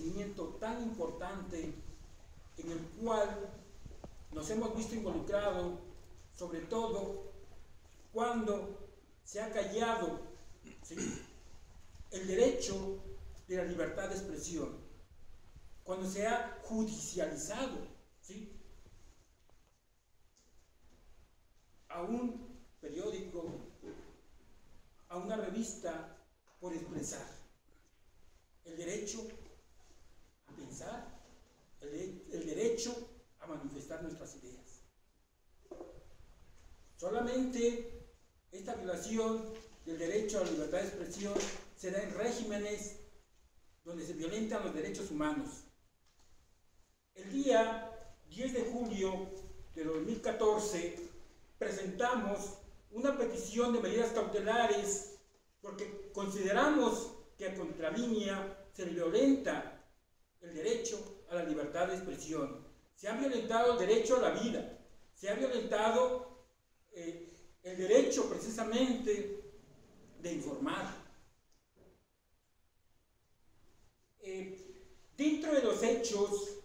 acontecimiento tan importante en el cual nos hemos visto involucrados, sobre todo cuando se ha callado, ¿sí?, el derecho de la libertad de expresión, cuando se ha judicializado, ¿sí?, a un periódico, a una revista, por expresar el derecho a pensar, el derecho a manifestar nuestras ideas. Solamente esta violación del derecho a la libertad de expresión se da en regímenes donde se violentan los derechos humanos. El día 10 de julio de 2014 presentamos una petición de medidas cautelares porque consideramos que a contralínea se violenta el derecho a la libertad de expresión. Se ha violentado el derecho a la vida, se ha violentado el derecho precisamente de informar. Dentro de los hechos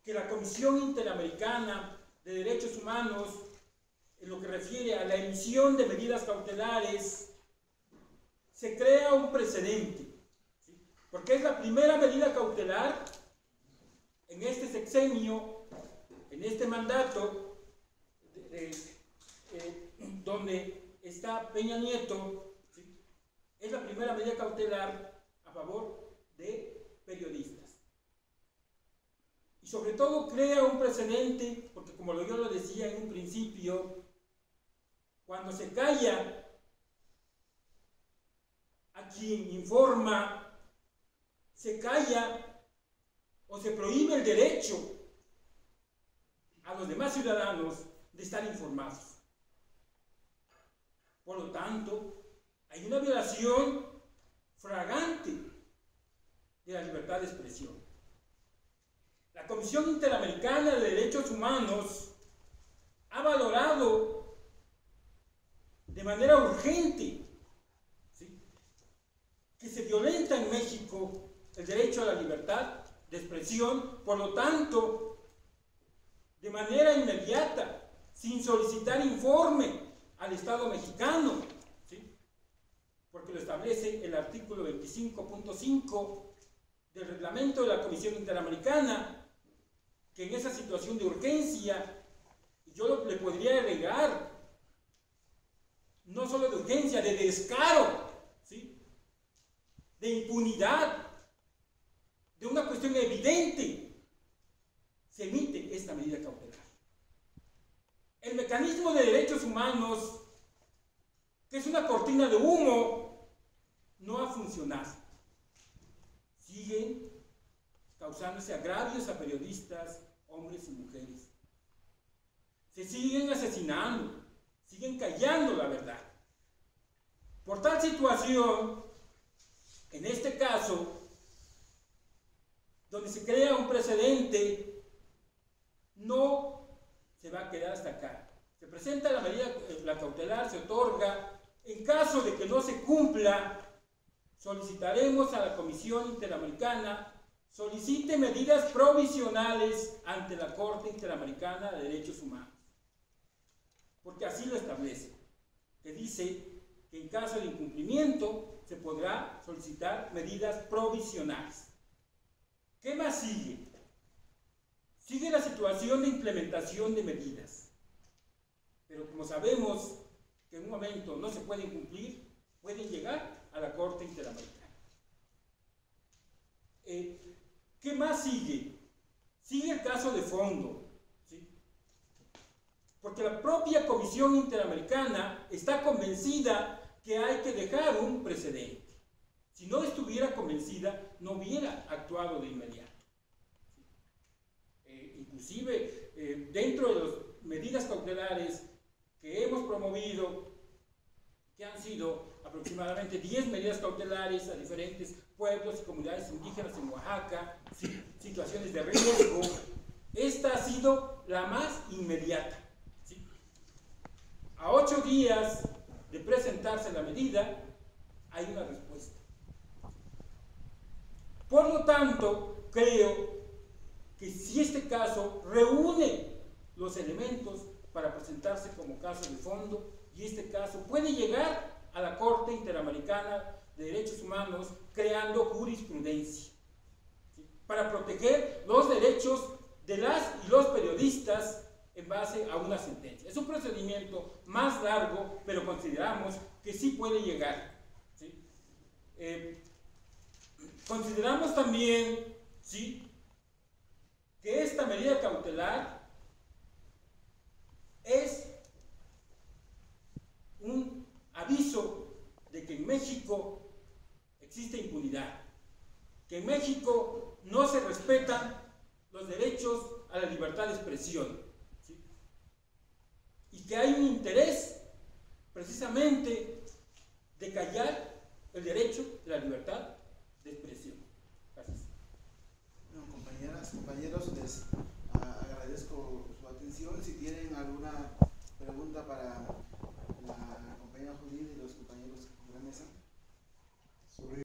que la Comisión Interamericana de Derechos Humanos, en lo que refiere a la emisión de medidas cautelares, se crea un precedente, ¿sí?, porque es la primera medida cautelar en este sexenio, en este mandato, donde está Peña Nieto, ¿sí?, es la primera medida cautelar a favor de periodistas. Y sobre todo crea un precedente, porque como yo lo decía en un principio, cuando se calla a quien informa, se calla o se prohíbe el derecho a los demás ciudadanos de estar informados. Por lo tanto, hay una violación flagrante de la libertad de expresión. La Comisión Interamericana de Derechos Humanos ha valorado de manera urgente, ¿sí?, que se violenta en México el derecho a la libertad de expresión. Por lo tanto, de manera inmediata, sin solicitar informe al Estado mexicano, ¿sí?, porque lo establece el artículo 25.5 del reglamento de la Comisión Interamericana, que en esa situación de urgencia, yo le podría agregar, no solo de urgencia, de descaro, ¿sí?, de impunidad, de una cuestión evidente, se emite esta medida cautelar. El mecanismo de derechos humanos, que es una cortina de humo, no ha funcionado. Siguen causándose agravios a periodistas, hombres y mujeres. Se siguen asesinando, siguen callando la verdad. Por tal situación, en este caso, donde se crea un precedente, no se va a quedar hasta acá. Se presenta la medida, la cautelar, se otorga. En caso de que no se cumpla, solicitaremos a la Comisión Interamericana solicite medidas provisionales ante la Corte Interamericana de Derechos Humanos, porque así lo establece, que dice que en caso de incumplimiento se podrá solicitar medidas provisionales. ¿Qué más sigue? Sigue la situación de implementación de medidas, pero como sabemos que en un momento no se pueden cumplir, pueden llegar a la Corte Interamericana. ¿Qué más sigue? Sigue el caso de fondo, ¿sí?, porque la propia Comisión Interamericana está convencida que hay que dejar un precedente. Si no estuviera convencida, no hubiera actuado de inmediato. Inclusive, dentro de las medidas cautelares que hemos promovido, que han sido aproximadamente 10 medidas cautelares a diferentes pueblos y comunidades indígenas en Oaxaca, situaciones de riesgo, esta ha sido la más inmediata, ¿sí? A 8 días de presentarse la medida, hay una respuesta. Por lo tanto, creo que si este caso reúne los elementos para presentarse como caso de fondo, y este caso puede llegar a la Corte Interamericana de Derechos Humanos creando jurisprudencia, ¿sí?, para proteger los derechos de las y los periodistas en base a una sentencia. Es un procedimiento más largo, pero consideramos que sí puede llegar, ¿sí? Consideramos también, ¿sí?, que esta medida cautelar es un aviso de que en México existe impunidad, que en México no se respetan los derechos a la libertad de expresión, ¿sí?, y que hay un interés precisamente de callar el derecho de la libertad